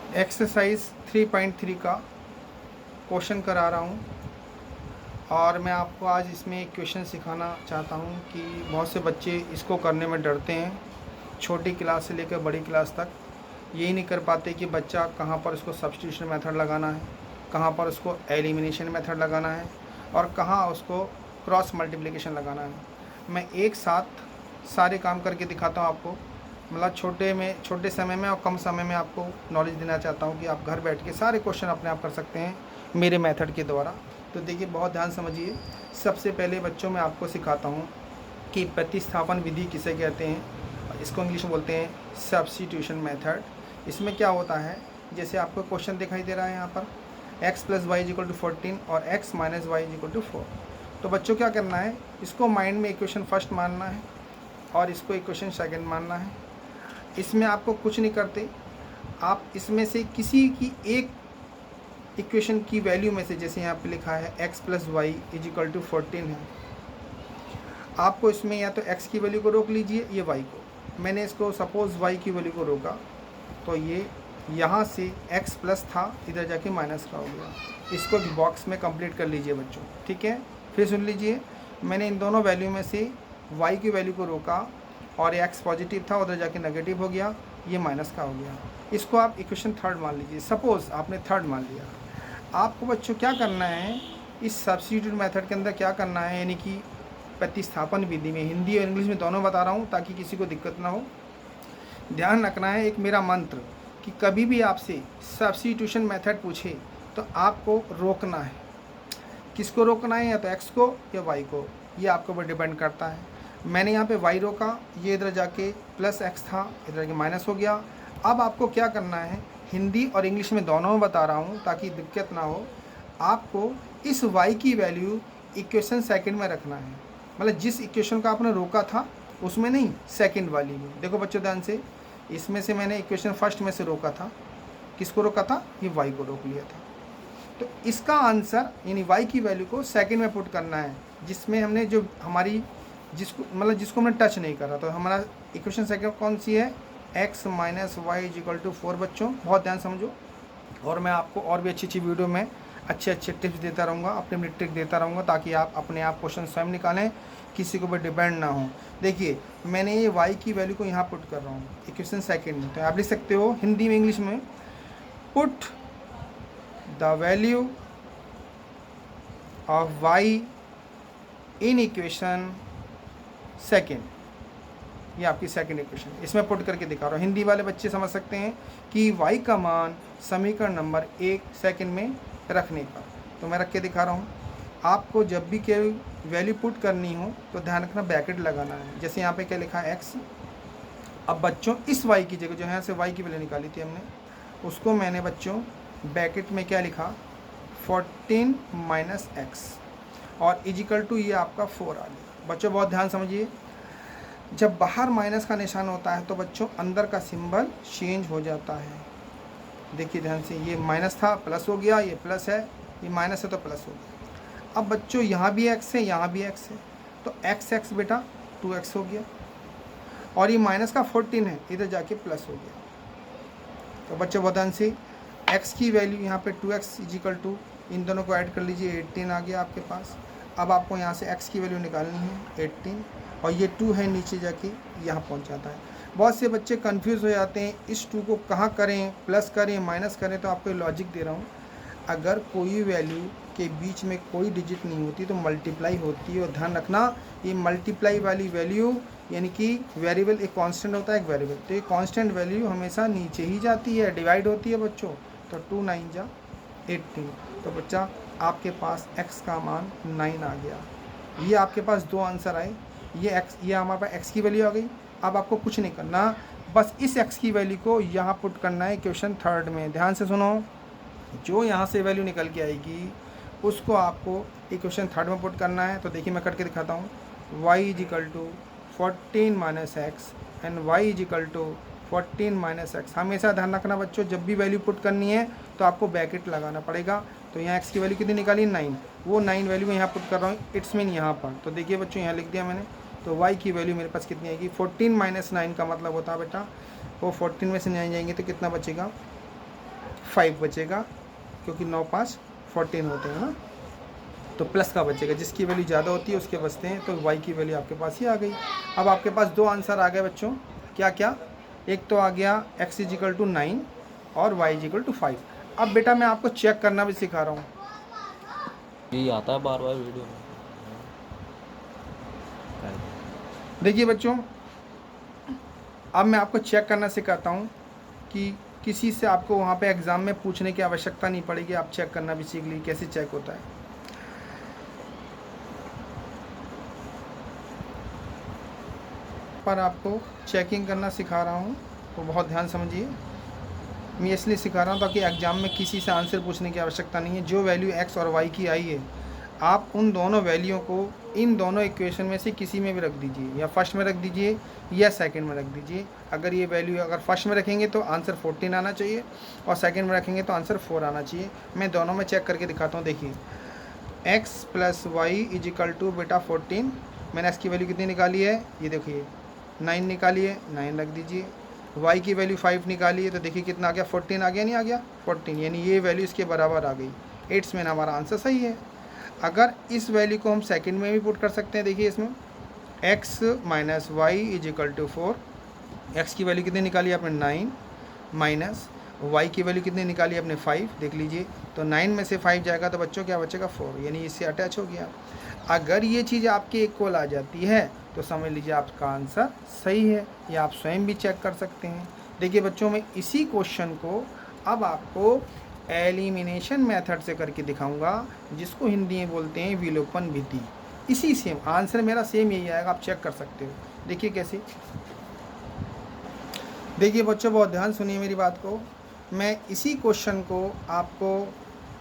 Exercise 3.3 का question करा रहा हूँ और मैं आपको आज इसमें एक क्वेश्चन सिखाना चाहता हूँ कि बहुत से बच्चे इसको करने में डरते हैं। छोटी क्लास से लेकर बड़ी क्लास तक यही नहीं कर पाते कि बच्चा कहाँ पर उसको सब्स्टिट्यूशन मेथड लगाना है, कहाँ पर उसको एलिमिनेशन मेथड लगाना है और कहाँ उसको क्रॉस मल्टीप्लिकेशन लगाना है। मैं एक साथ सारे काम करके दिखाता हूँ आपको, मतलब छोटे समय में और कम समय में आपको नॉलेज देना चाहता हूँ कि आप घर बैठ के सारे क्वेश्चन अपने आप कर सकते हैं मेरे मेथड के द्वारा। तो देखिए, बहुत ध्यान समझिए। सबसे पहले बच्चों मैं आपको सिखाता हूँ कि प्रतिस्थापन विधि किसे कहते हैं। इसको इंग्लिश में बोलते हैं सब्स्टिट्यूशन मेथड। इसमें क्या होता है, जैसे आपको क्वेश्चन दिखाई दे रहा है यहाँ पर x + y = 14 और x - y = 4। तो बच्चों क्या करना है, इसको माइंड में इक्वेशन फर्स्ट मानना है और इसको इक्वेशन सेकंड मानना है। इसमें आपको कुछ नहीं करते, आप इसमें से किसी की एक इक्वेशन की वैल्यू में से, जैसे यहाँ पे लिखा है x + y = 14 है, आपको इसमें या तो x की वैल्यू को रोक लीजिए या y को। मैंने इसको सपोज़ y की वैल्यू को रोका तो ये यहाँ से x प्लस था, इधर जाके माइनस का हो गया। इसको बॉक्स में कंप्लीट कर लीजिए बच्चों, ठीक है। फिर सुन लीजिए, मैंने इन दोनों वैल्यू में से y की वैल्यू को रोका और x पॉजिटिव था, उधर जाके नेगेटिव हो गया, ये माइनस का हो गया। इसको आप इक्वेशन थर्ड मान लीजिए। सपोज़ आपने थर्ड मान लिया। आपको बच्चों क्या करना है, इस सब्स्टिट्यूट मेथड के अंदर क्या करना है, यानी कि प्रतिस्थापन विधि में, हिंदी और इंग्लिश में दोनों बता रहा हूँ ताकि किसी को दिक्कत ना हो। ध्यान रखना है एक मेरा मंत्र कि कभी भी आपसे सब्स्टिट्यूशन मेथड पूछे तो आपको रोकना है। किसको रोकना है, या तो x को या y को, ये आपके ऊपर डिपेंड करता है। मैंने यहाँ पे y रोका, ये इधर जाके प्लस x था, इधर जाके माइनस हो गया। अब आपको क्या करना है, हिंदी और इंग्लिश में दोनों में बता रहा हूँ ताकि दिक्कत ना हो। आपको इस y की वैल्यू इक्वेशन सेकंड में रखना है, मतलब जिस इक्वेशन का आपने रोका था उसमें नहीं, सेकंड वाली में। देखो बच्चों ध्यान से, इसमें से मैंने इक्वेशन फर्स्ट में से रोका था। किसको रोका था, ये y को रोक लिया था। तो इसका आंसर यानी y की वैल्यू को सेकंड में पुट करना है, जिसमें हमने जो हमारी जिसको हमने टच नहीं करा। तो हमारा इक्वेशन सेकंड कौन सी है, x - y = 4। बच्चों बहुत ध्यान समझो, और मैं आपको और भी अच्छी वीडियो में अच्छे टिप्स देता रहूँगा, अपने ट्रिक देता रहूँगा ताकि आप अपने आप क्वेश्चन स्वयं निकालें, किसी के ऊपर डिपेंड ना हो। देखिए, मैंने ये y की वैल्यू को यहाँ पुट कर रहा हूँ इक्वेशन सेकंड में। तो आप लिख सकते हो हिंदी में इंग्लिश में, put the value of y in equation second. ये आपकी सेकंड इक्वेशन, इसमें पुट करके दिखा रहा हूँ। हिंदी वाले बच्चे समझ सकते हैं कि y का मान समीकरण नंबर 1 सेकंड में रखने का। तो मैं रख के दिखा रहा हूँ। आपको जब भी कोई वैल्यू पुट करनी हो तो ध्यान रखना ब्रैकेट लगाना है। जैसे यहाँ पे क्या लिखा है x। अब बच्चों इस y की जगह जो यहाँ से y की वैल्यू निकाली थी हमने, उसको मैंने बच्चों ब्रैकेट में क्या लिखा, 14 - x और = ये आपका 4 आ गया। बच्चों बहुत ध्यान समझिए, जब बाहर माइनस का निशान होता है तो बच्चों अंदर का सिंबल चेंज हो जाता है। देखिए ध्यान से, ये माइनस था प्लस हो गया, ये प्लस है, ये माइनस है तो प्लस हो गया। अब बच्चों यहाँ भी x है, यहाँ भी x है, तो x बेटा 2x हो गया, और ये माइनस का 14 है, इधर जाके प्लस हो गया। तो बच्चों बहुत ध्यान से, x की वैल्यू यहाँ पे 2x = इन दोनों को ऐड कर लीजिए, 18 आ गया आपके पास। अब आपको यहाँ से x की वैल्यू निकालनी है 18, और ये 2 है, नीचे जाके यहाँ पहुँच जाता है। बहुत से बच्चे कंफ्यूज हो जाते हैं, इस 2 को कहाँ करें, प्लस करें माइनस करें। तो आपको लॉजिक दे रहा हूँ, अगर कोई वैल्यू के बीच में कोई डिजिट नहीं होती तो मल्टीप्लाई होती है। और ध्यान रखना, ये मल्टीप्लाई वाली वैल्यू यानी कि वेरिएबल, एक कांस्टेंट होता है एक वेरिएबल, तो ये कांस्टेंट वैल्यू हमेशा नीचे ही जाती है, डिवाइड होती है बच्चों। तो 2 9 जा 18, तो बच्चा आपके पास x का मान 9 आ गया। ये आपके पास 2 आंसर आए, ये हमारे पास x की वैल्यू आ गई। अब आपको कुछ नहीं करना, बस इस x की वैल्यू को यहाँ पुट करना है क्वेश्चन थर्ड में। ध्यान से सुनो, जो यहाँ से वैल्यू निकल के आएगी उसको आपको इक्वेशन थर्ड में पुट करना है। तो देखिए मैं करके दिखाता हूँ, y = 14 - x and y = 14 - x। हमेशा ध्यान रखना बच्चों, जब भी वैल्यू पुट करनी है तो आपको ब्रैकेट लगाना पड़ेगा। तो यहाँ x की वैल्यू कितनी निकाली, 9, वो 9 वैल्यू मैं यहाँ पुट कर रहा हूँ, इट्स मीन यहाँ पर। तो देखिए बच्चों, यहाँ लिख दिया मैंने। तो y की वैल्यू मेरे पास कितनी आएगी, 14 - 9 का मतलब होता है बेटा, वो 14 में से 9 जाएंगे तो कितना बचेगा, 5 बचेगा, क्योंकि 9 5 14 होते हैं ना, तो प्लस का बचेगा, जिसकी वैल्यू ज़्यादा होती है उसके बचते हैं, तो y की वैल्यू आपके पास ही आ गई। अब आपके पास दो आंसर आ गए बच्चों, क्या क्या, एक तो आ गया x = 9 और y = 5। अब बेटा मैं आपको चेक करना भी सिखा रहा हूँ। यही आता है बार बार वीडियो में। देखिए बच्चों, अब मैं आपको चेक करना सिखाता हूँ कि किसी से आपको वहाँ पे एग्ज़ाम में पूछने की आवश्यकता नहीं पड़ेगी, आप चेक करना भी सीख लीजिए कैसे चेक होता है। पर आपको चेकिंग करना सिखा रहा हूँ, तो बहुत ध्यान समझिए। मैं इसलिए सिखा रहा हूँ ताकि एग्ज़ाम में किसी से आंसर पूछने की आवश्यकता नहीं है। जो वैल्यू x और y की आई है, आप उन दोनों वैल्यू को इन दोनों इक्वेशन में से किसी में भी रख दीजिए, या फर्स्ट में रख दीजिए या सेकंड में रख दीजिए। अगर ये वैल्यू अगर फर्स्ट में रखेंगे तो आंसर 14 आना चाहिए, और सेकंड में रखेंगे तो आंसर 4 आना चाहिए। मैं दोनों में चेक करके दिखाता हूँ। देखिए, x + y = बेटा 14, मैंने x की वैल्यू कितनी निकाली है, ये देखिए 9 निकाली है, 9 रख दीजिए। y की वैल्यू 5 निकाली है, तो देखिए कितना आ गया, 14 आ गया, नहीं आ गया 14, यानी ये वैल्यू इसके बराबर आ गई। 8 में हमारा आंसर सही है। अगर इस वैल्यू को हम सेकंड में भी पुट कर सकते हैं, देखिए इसमें x - y = 4, x की वैल्यू कितनी निकाली आपने 9, माइनस y की वैल्यू कितनी निकाली आपने 5, देख लीजिए, तो 9 में से 5 जाएगा तो बच्चों क्या बचेगा 4, यानी इससे अटैच हो गया। अगर ये चीज़ आपके इक्वल आ जाती है तो समझ लीजिए आपका आंसर सही है, या आप स्वयं भी चेक कर सकते हैं। देखिए बच्चों, मैं इसी क्वेश्चन को अब आपको एलिमिनेशन मेथड से करके दिखाऊंगा, जिसको हिंदी में बोलते हैं विलोपन विधि। इसी सेम आंसर मेरा सेम यही आएगा, आप चेक कर सकते हो। देखिए कैसे, देखिए बच्चों बहुत ध्यान सुनिए मेरी बात को। मैं इसी क्वेश्चन को आपको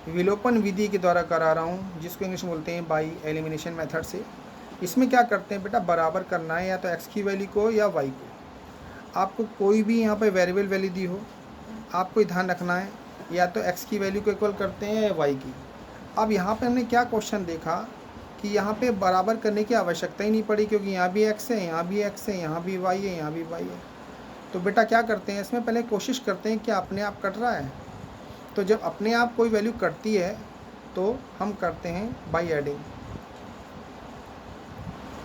विलोपन विधि के द्वारा करा रहा हूँ, जिसको इंग्लिश में बोलते हैं बाई एलिमिनेशन मेथड से। इसमें क्या करते हैं बेटा, बराबर करना है या तो x की वैल्यू को या y को। आपको कोई भी यहाँ पे वेरिएबल वैल्यू दी हो, आपको ध्यान रखना है या तो x की वैल्यू को इक्वल करते हैं या y की। अब यहाँ पे हमने क्या क्वेश्चन देखा कि यहाँ पे बराबर करने की आवश्यकता ही नहीं पड़ी, क्योंकि यहाँ भी x है, यहाँ भी x है, यहाँ भी y है, यहाँ भी y है। तो बेटा क्या करते हैं, इसमें पहले कोशिश करते हैं कि अपने आप कट रहा है। तो जब अपने आप कोई वैल्यू कटती है तो हम करते हैं बाई एडिंग,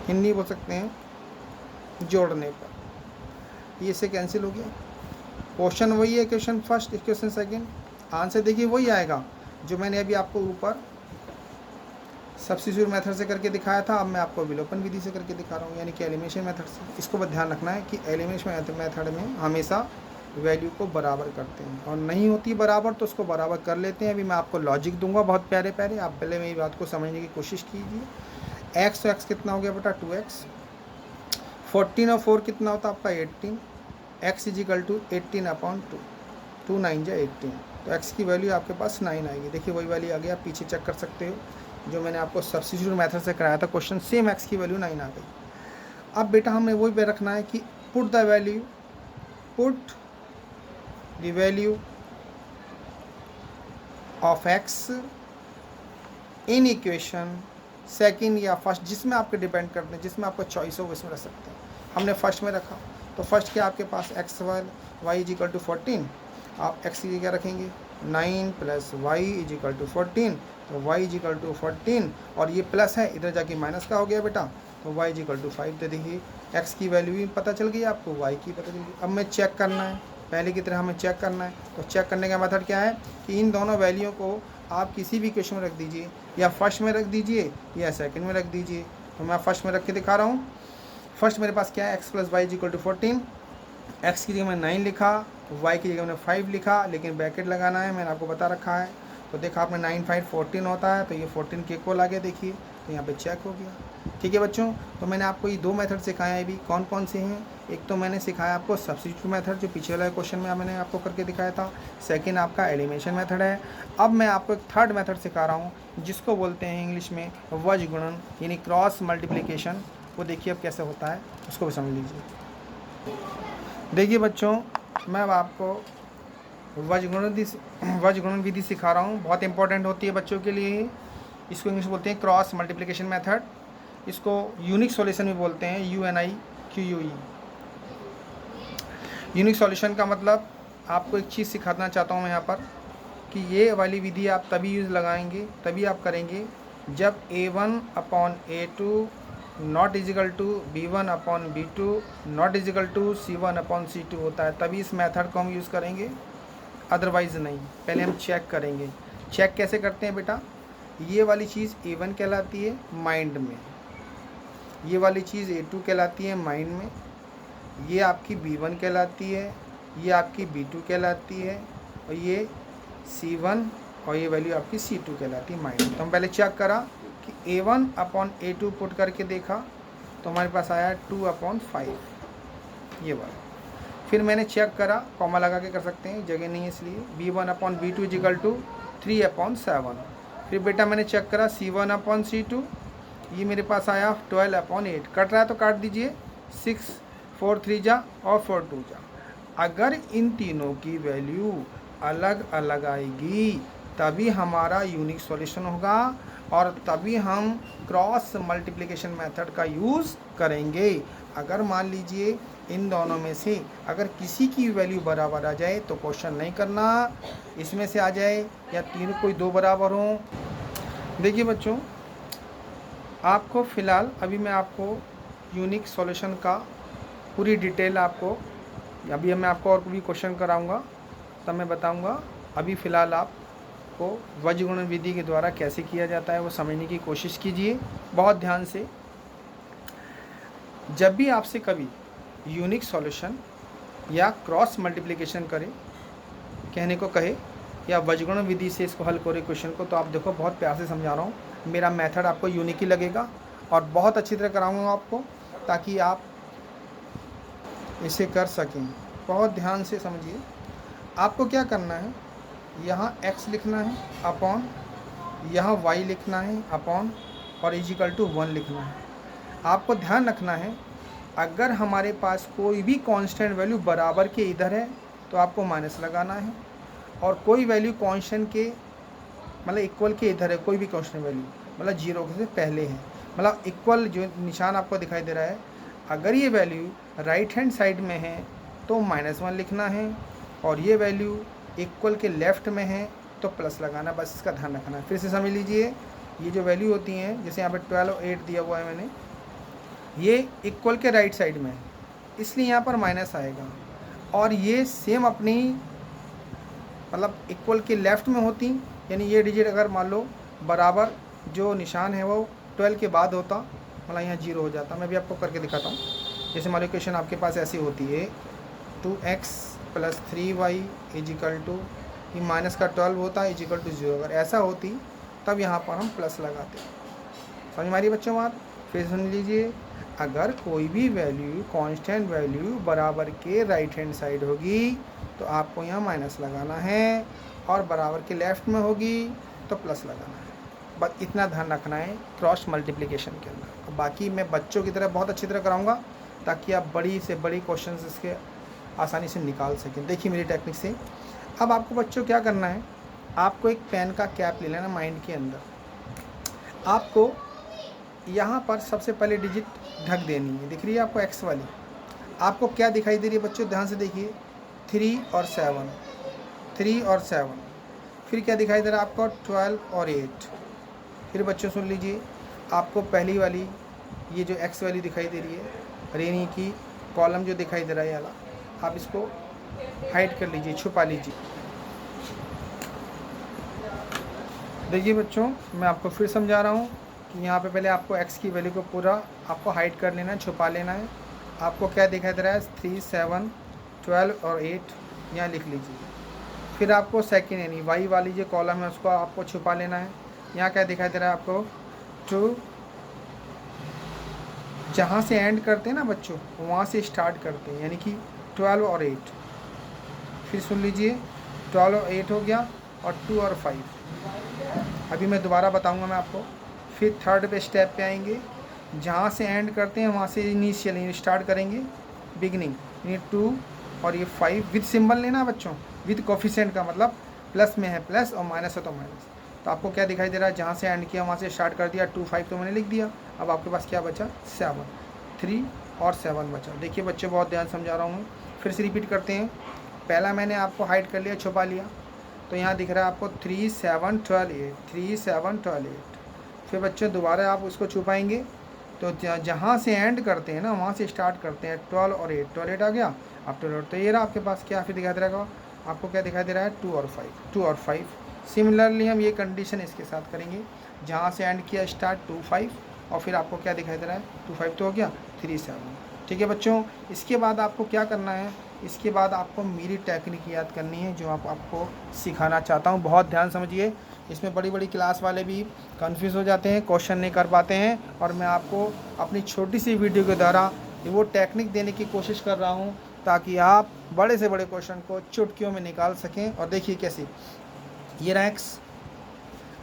हिंदी बोल सकते हैं जोड़ने पर। ये इससे कैंसिल हो गया। क्वेश्चन वही है, question first, question second, answer देखिए वही आएगा जो मैंने अभी आपको ऊपर सब्स्टिट्यूट मेथड से करके दिखाया था। अब मैं आपको विलोपन विधि से करके दिखा रहा हूँ, यानी कि एलिमिनेशन मेथड से। इसको बस ध्यान रखना है कि एलिमिनेशन मेथड में हमेशा वैल्यू को बराबर करते हैं, और नहीं होती बराबर तो उसको बराबर कर लेते हैं। अभी मैं आपको लॉजिक दूंगा बहुत प्यारे प्यारे, आप पहले मेरी बात को समझने की कोशिश कीजिए। x तो x कितना हो गया बेटा 2x, 14 और 4 कितना होता है आपका 18, x = 18/2, 2 9 जा 18, तो x की वैल्यू आपके पास 9 आएगी। देखिए वही वाली आ गई, आप पीछे चेक कर सकते हो, जो मैंने आपको सब्स्टिट्यूट मेथड से कराया था क्वेश्चन, सेम x की वैल्यू 9 आ गई। अब बेटा हमें वही पे रखना है कि put the value of x in equation second या फर्स्ट, जिसमें आपके डिपेंड करते हैं, जिसमें आपको चॉइस हो उसमें रख सकते हैं। हमने फर्स्ट में रखा, तो फर्स्ट क्या आपके पास x y = 14, आप x की क्या रखेंगे 9 + y = 14, तो y = 14, और ये प्लस है इधर जाके माइनस का हो गया बेटा, तो y = 5। तो देखिए x की वैल्यू भी पता चल गई आपको, y की पता चल गई। अब मैं चेक करना है, पहले की तरह हमें चेक करना है। तो चेक करने का मेथड क्या है कि इन दोनों वैल्यू को आप किसी भी क्वेश्चन में रख दीजिए, या फर्स्ट में रख दीजिए या सेकंड में रख दीजिए। तो मैं फर्स्ट में रख के दिखा रहा हूँ। फर्स्ट मेरे पास क्या है, x + y = 14, x की जगह मैंने 9 लिखा, y की जगह मैंने 5 लिखा, लेकिन ब्रैकेट लगाना है, मैंने आपको बता रखा है। तो देखा आपने 9 5 14 होता है, तो ये 14 के इक्वल आ गया, देखिए, तो यहाँ पे चेक हो गया। ठीक है बच्चों, तो मैंने आपको ये 2 मेथड सिखाए हैं। अभी कौन कौन से हैं, एक तो मैंने सिखाया आपको सब्स्टिट्यूट मेथड, जो पीछे वाले क्वेश्चन में मैंने आपको करके दिखाया था। सेकंड आपका एलिमिनेशन मेथड है। अब मैं आपको एक थर्ड मेथड सिखा रहा हूँ, जिसको बोलते हैं इंग्लिश में वज गुणन, यानी क्रॉस मल्टीप्लिकेशन। वो देखिए अब कैसे होता है, उसको भी समझ लीजिए। देखिए बच्चों, मैं अब आपको वज गुणन विधि सिखा रहा हूँ, बहुत इंपॉर्टेंट होती है बच्चों के लिए। इसको इंग्लिश बोलते हैं क्रॉस मल्टीप्लिकेशन मेथड, इसको यूनिक सॉल्यूशन भी बोलते हैं, UNIQUE। यूनिक सॉल्यूशन का मतलब आपको एक चीज़ सिखाना चाहता हूँ मैं यहाँ पर कि ये वाली विधि आप तभी यूज़ लगाएंगे, तभी आप करेंगे जब A1/A2 not equal to B1/B2 not equal to C1/C2 होता है, तभी इस मेथड को हम यूज़ करेंगे, अदरवाइज़ नहीं। पहले हम चेक करेंगे। चेक कैसे करते हैं बेटा? ये वाली चीज़ A1 कहलाती है माइंड में, ये वाली चीज़ A2 कहलाती है माइंड में, ये आपकी B1 कहलाती है, ये आपकी B2 कहलाती है, और ये C1 और ये वैल्यू आपकी C2 कहलाती है माइंड। तो हम पहले चेक करा कि A1/A2 पुट करके देखा तो हमारे पास आया 2/5 ये वाला। फिर मैंने चेक करा, कॉमा लगा के कर सकते हैं, जगह नहीं है इसलिए, B1/B2 इजिकल टू 3/7। फिर बेटा मैंने चेक करा C1/C2, ये मेरे पास आया 12/8। कट रहा है तो काट दीजिए, 6 4 3 जा और 4 2 जा। अगर इन तीनों की वैल्यू अलग अलग आएगी तभी हमारा यूनिक सॉल्यूशन होगा और तभी हम क्रॉस मल्टीप्लिकेशन मेथड का यूज़ करेंगे। अगर मान लीजिए इन दोनों में से अगर किसी की वैल्यू बराबर आ जाए तो क्वेश्चन नहीं करना, इसमें से आ जाए या तीनों कोई दो बराबर हों। देखिए बच्चों, आपको फ़िलहाल अभी मैं आपको यूनिक सॉल्यूशन का पूरी डिटेल आपको, अभी मैं आपको और भी क्वेश्चन कराऊंगा तब मैं बताऊंगा। अभी फ़िलहाल आपको वज्रगुणन विधि के द्वारा कैसे किया जाता है वो समझने की कोशिश कीजिए बहुत ध्यान से। जब भी आपसे कभी यूनिक सॉल्यूशन या क्रॉस मल्टीप्लिकेशन करे, कहने को कहे, या वज्रगुणन विधि से इसको हल करे क्वेश्चन को, तो आप देखो बहुत प्यार से समझा रहा हूँ। मेरा मेथड आपको यूनिक ही लगेगा और बहुत अच्छी तरह कराऊंगा आपको ताकि आप इसे कर सकें। बहुत ध्यान से समझिए। आपको क्या करना है, यहाँ x लिखना है अपॉन, यहाँ y लिखना है अपॉन, और इजिकल टू 1 लिखना है। आपको ध्यान रखना है अगर हमारे पास कोई भी कांस्टेंट वैल्यू बराबर के इधर है तो आपको माइनस लगाना है, और कोई वैल्यू कांस्टेंट के मतलब इक्वल के इधर है, कोई भी कांस्टेंट वैल्यू मतलब 0 से पहले है, मतलब इक्वल जो निशान आपको दिखाई दे रहा है, अगर ये वैल्यू राइट हैंड साइड में है तो -1 लिखना है, और ये वैल्यू इक्वल के लेफ़्ट में है तो प्लस लगाना, बस इसका ध्यान रखना है। फिर से समझ लीजिए, ये जो वैल्यू होती हैं, जैसे यहाँ पे 12 और 8 दिया हुआ है मैंने, ये इक्वल के राइट साइड में है इसलिए यहाँ पर माइनस आएगा, और ये सेम अपनी मतलब इक्वल के लेफ़्ट में होती, यानी ये डिजिट अगर मान लो बराबर जो निशान है वो 12 के बाद होता, मतलब यहाँ 0 हो जाता। मैं भी आपको करके दिखाता हूँ। जैसे मान लो इक्वेशन आपके पास ऐसी होती है 2x + 3y इजिकल टू, ये माइनस का 12 होता है इजिकल टू 0। अगर ऐसा होती तब यहाँ पर हम प्लस लगाते। समझ में आ रही है बच्चों बात? फिर सुन लीजिए, अगर कोई भी वैल्यू कांस्टेंट वैल्यू बराबर के राइट हैंड साइड होगी तो आपको यहाँ माइनस लगाना है, और बराबर के लेफ़्ट में होगी तो प्लस लगाना है। बस इतना ध्यान रखना है क्रॉस मल्टीप्लिकेशन के अंदर। बाकी मैं बच्चों की तरह बहुत अच्छी तरह कराऊंगा ताकि आप बड़ी से बड़ी क्वेश्चंस इसके आसानी से निकाल सकें। देखिए मेरी टेक्निक से। अब आपको बच्चों क्या करना है, आपको एक पेन का कैप ले लेना माइंड के अंदर। आपको यहाँ पर सबसे पहले डिजिट ढक देनी है, दिख रही है आपको एक्स वाली। आपको क्या दिखाई दे रही है बच्चों, ध्यान से देखिए, 3 और 7, 3 और 7। फिर क्या दिखाई दे रहा है आपको, 12 और 8। फिर बच्चों सुन लीजिए, आपको पहली वाली ये जो एक्स वाली दिखाई दे रही है, रेनी की कॉलम जो दिखाई दे रहा है वाला, आप इसको हाइड कर लीजिए, छुपा लीजिए। देखिए बच्चों, मैं आपको फिर समझा रहा हूँ कि यहाँ पे पहले आपको x की वैल्यू को पूरा आपको हाइड कर लेना है, छुपा लेना है। आपको क्या दिखाई दे रहा है, 3 7 12 और 8 यहाँ लिख लीजिए। फिर आपको सेकेंड यानी y वाली जो कॉलम है उसको आपको छुपा लेना है। यहाँ क्या दिखाई दे रहा है आपको, 2, जहाँ से एंड करते हैं ना बच्चों वहाँ से स्टार्ट करते हैं, यानी कि 12 और 8। फिर सुन लीजिए, 12 और 8 हो गया, और 2 और 5। अभी मैं दोबारा बताऊंगा मैं आपको। फिर थर्ड पे स्टेप पे आएंगे, जहाँ से एंड करते हैं वहाँ से इनिशियल यानी स्टार्ट करेंगे, बिगनिंग, यानी 2 और ये 5 विद सिंबल लेना बच्चों, विद कोफिशिएंट का मतलब प्लस में है प्लस और माइनस है तो माइनस। तो आपको क्या दिखाई दे रहा है, जहाँ से एंड किया वहाँ से स्टार्ट कर दिया, 2 5 तो मैंने लिख दिया। अब आपके पास क्या बचा, 7, 3 और 7 बचा। देखिए बच्चे बहुत ध्यान समझा रहा हूँ। फिर से रिपीट करते हैं, पहला मैंने आपको हाइड कर लिया, छुपा लिया, तो यहाँ दिख रहा है आपको 3 7 12 8, 3 7 12 8। फिर बच्चों दोबारा आप उसको छुपाएंगे तो जहाँ से एंड करते हैं ना वहाँ से स्टार्ट करते हैं, 12 और 8, 12 8 आ गया, अब 12 8, तो ये रहा आपके पास क्या फिर दिखाई दे रहा है आपको, क्या दिखाई दे रहा है 2 और 5, 2 और 5। सिमिलरली हम ये कंडीशन इसके साथ करेंगे, जहाँ से एंड किया स्टार्ट 2 5, और फिर आपको क्या दिखाई दे रहा है 2 5 तो हो गया 3 7। ठीक है बच्चों, इसके बाद आपको क्या करना है, इसके बाद आपको मेरी टेक्निक याद करनी है जो आपको सिखाना चाहता हूँ। बहुत ध्यान समझिए, इसमें बड़ी बड़ी क्लास वाले भी कंफ्यूज हो जाते हैं, क्वेश्चन नहीं कर पाते हैं, और मैं आपको अपनी छोटी सी वीडियो के द्वारा वो टेक्निक देने की कोशिश कर रहा हूँ ताकि आप बड़े से बड़े क्वेश्चन को चुटकियों में निकाल सकें। और देखिए कैसे, ये रहा एक्स,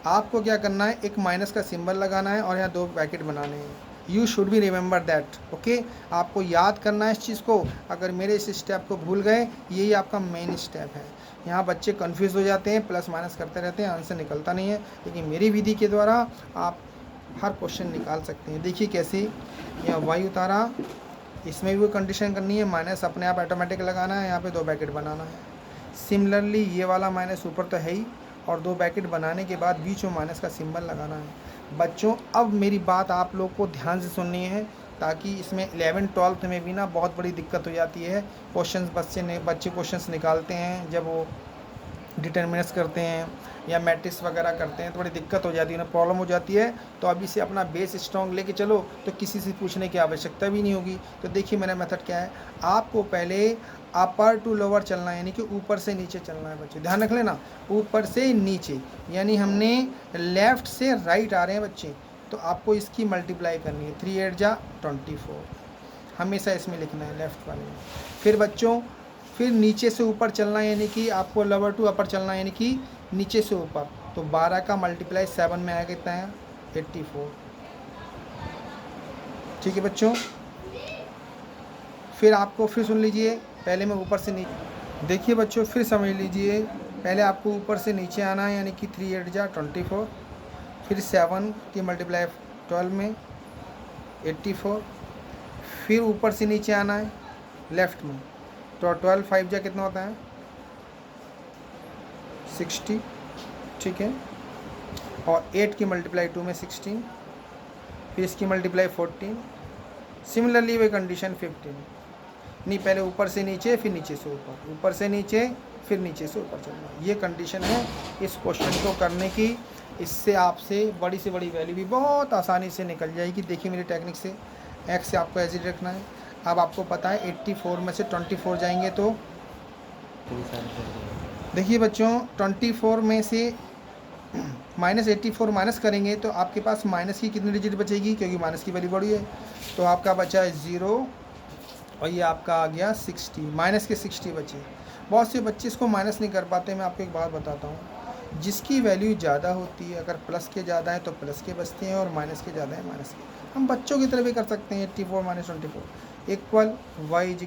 आपको क्या करना है, एक माइनस का सिंबल लगाना है और यहाँ 2 ब्रैकेट बनाने हैं। You should be remember that, okay, आपको याद करना है इस चीज़ को। अगर मेरे इस स्टेप को भूल गए, यही आपका मेन स्टेप है। यहाँ बच्चे कंफ्यूज हो जाते हैं, प्लस माइनस करते रहते हैं, आंसर निकलता नहीं है, लेकिन मेरी विधि के द्वारा आप हर क्वेश्चन निकाल सकते हैं। देखिए कैसे, यहाँ वाई उतारा, इसमें भी वो कंडीशन करनी है, माइनस अपने आप ऑटोमेटिक लगाना है, यहाँ पे 2 ब्रैकेट बनाना है। सिमिलरली ये वाला माइनस ऊपर तो है ही, और 2 ब्रैकेट बनाने के बाद बीच में माइनस का सिंबल लगाना है। बच्चों अब मेरी बात आप लोग को ध्यान से सुननी है, ताकि इसमें 11 12th में भी ना बहुत बड़ी दिक्कत हो जाती है। बच्चे क्वेश्चंस निकालते हैं, जब वो डिटर्मिनेंट्स करते हैं या मैट्रिक्स वगैरह करते हैं तो बड़ी दिक्कत हो जाती है ना, प्रॉब्लम हो जाती है। तो अभी से अपना बेस स्ट्रॉन्ग लेके चलो, तो किसी से पूछने की आवश्यकता भी नहीं होगी। तो देखिए मेरा मेथड क्या है, आपको पहले अपर टू लोअर चलना है, यानी कि ऊपर से नीचे चलना है बच्चे, ध्यान रख लेना, ऊपर से नीचे, यानी हमने लेफ़्ट से राइट आ रहे हैं बच्चे, तो आपको इसकी मल्टीप्लाई करनी है, 3 8 जा 24, हमेशा इसमें लिखना है लेफ़्ट वाले में। फिर बच्चों फिर नीचे से ऊपर चलना है, यानी कि आपको लोअर टू अपर चलना है, यानी कि नीचे से ऊपर, तो 12 का मल्टीप्लाई 7 में आएगा कितना है 84। ठीक है बच्चों, फिर आपको फिर सुन लीजिए, पहले मैं ऊपर से नीचे, देखिए बच्चों फिर समझ लीजिए, पहले आपको ऊपर से नीचे आना है, यानी कि 3 8 जा 24, फिर 7 की मल्टीप्लाई 12 में 84, फिर ऊपर से नीचे आना है लेफ़्ट में, तो 12 5 जा कितना होता है 60, ठीक है, और 8 की मल्टीप्लाई 2 में 16, फिर इसकी मल्टीप्लाई 14, सिमिलरली वही कंडीशन 15, नहीं पहले ऊपर से नीचे फिर नीचे से ऊपर, ऊपर से नीचे फिर नीचे से ऊपर चलना, ये कंडीशन है इस क्वेश्चन को करने की। इससे आपसे बड़ी वैल्यू भी बहुत आसानी से निकल जाएगी। देखिए मेरी टेक्निक से एक्स से आपको एज रखना है। अब आपको पता है 84 में से 24 जाएंगे तो देखिए बच्चों 24 में से -84 माइनस करेंगे तो आपके पास माइनस की कितनी डिजिट बचेगी, क्योंकि माइनस की वैल्यू बड़ी है, तो आपका बचा है 0 और ये आपका आ गया 60, माइनस के 60 बचे। बहुत से बच्चे इसको माइनस नहीं कर पाते। मैं आपको एक बात बताता हूँ, जिसकी वैल्यू ज़्यादा होती है, अगर प्लस के ज़्यादा है तो प्लस के बचते हैं, और माइनस के ज़्यादा है माइनस के। हम बच्चों की तरह भी कर सकते हैं, 84 - 24 इक्वल y =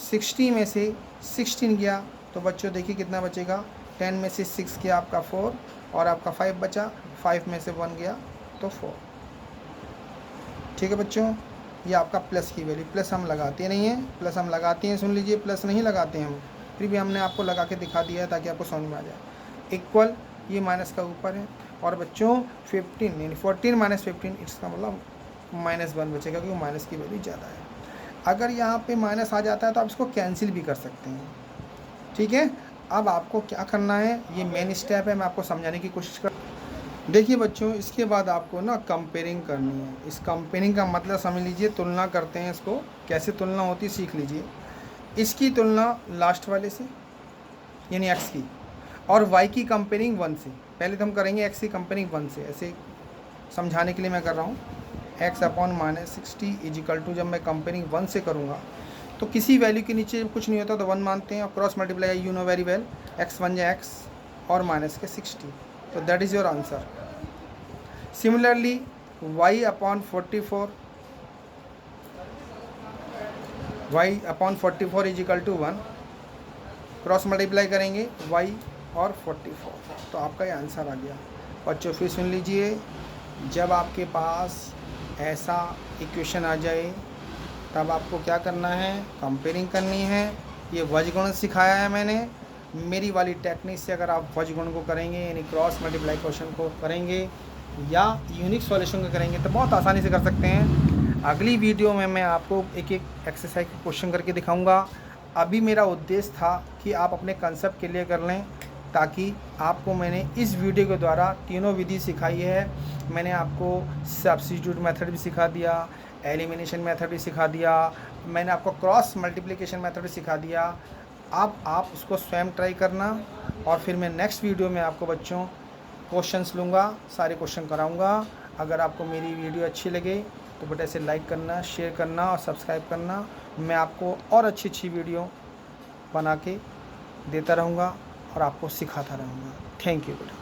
60 में से 16 गया, तो बच्चों देखिए कितना बचेगा, 10 में से 6 गया आपका 4, और आपका 5 बचा, 5 में से 1 गया तो 4। ठीक है बच्चों, ये आपका प्लस की वैल्यू, प्लस हम लगाते नहीं हैं, प्लस हम लगाते हैं, सुन लीजिए, प्लस नहीं लगाते हैं हम, फिर भी हमने आपको लगा के दिखा दिया है ताकि आपको समझ में आ जाए। इक्वल, ये माइनस का ऊपर है, और बच्चों 15 यानी 14 - 15, इसका मतलब -1 बचेगा, क्योंकि माइनस की वैल्यू ज़्यादा है। अगर यहाँ पे माइनस आ जाता है तो आप इसको कैंसिल भी कर सकते हैं। ठीक है, अब आपको क्या करना है, ये मेन स्टेप है, मैं आपको समझाने की कोशिश कर। देखिए बच्चों, इसके बाद आपको ना कंपेयरिंग करनी है। इस कंपेयरिंग का मतलब समझ लीजिए, तुलना करते हैं, इसको कैसे तुलना होती है सीख लीजिए। इसकी तुलना लास्ट वाले से यानी x की, और y की कंपेयरिंग 1 से। पहले तो हम करेंगे x की कंपेयरिंग 1 से, ऐसे समझाने के लिए मैं कर रहा हूँ। x/-60 = जब मैं कंपेयरिंग 1 से करूँगा तो किसी वैल्यू के नीचे कुछ नहीं होता तो 1 मानते हैं, और cross multiply you know very well, x 1 जा x और माइनस के 60, तो that is your answer. Similarly y/44 = 1, cross multiply करेंगे y और 44, तो आपका ये आंसर आ गया। बच्चों फिर सुन लीजिए, जब आपके पास ऐसा इक्वेशन आ जाए तब आपको क्या करना है, कंपेयरिंग करनी है, ये वज्रगुणन सिखाया है मैंने। मेरी वाली टेक्निक से अगर आप वज्रगुणन को करेंगे, यानी क्रॉस मल्टीप्लाई क्वेश्चन को करेंगे या यूनिक सॉल्यूशन को करेंगे तो बहुत आसानी से कर सकते हैं। अगली वीडियो में मैं आपको एक एक एक्सरसाइज का क्वेश्चन करके दिखाऊंगा। अभी मेरा उद्देश्य था कि आप अपने कंसेप्ट क्लियर कर लें, ताकि आपको मैंने इस वीडियो के द्वारा तीनों विधि सिखाई है। मैंने आपको सब्स्टिट्यूट मेथड भी सिखा दिया, एलिमिनेशन मेथड भी सिखा दिया, मैंने आपको क्रॉस मल्टीप्लिकेशन मेथड भी सिखा दिया। अब आप उसको स्वयं ट्राई करना, और फिर मैं नेक्स्ट वीडियो में आपको बच्चों क्वेश्चंस लूँगा, सारे क्वेश्चन कराऊँगा। अगर आपको मेरी वीडियो अच्छी लगे तो बेटा इसे लाइक करना, शेयर करना और सब्सक्राइब करना। मैं आपको और अच्छी वीडियो बना के देता रहूँगा और आपको सिखाता रहूँगा। थैंक यू बेटा।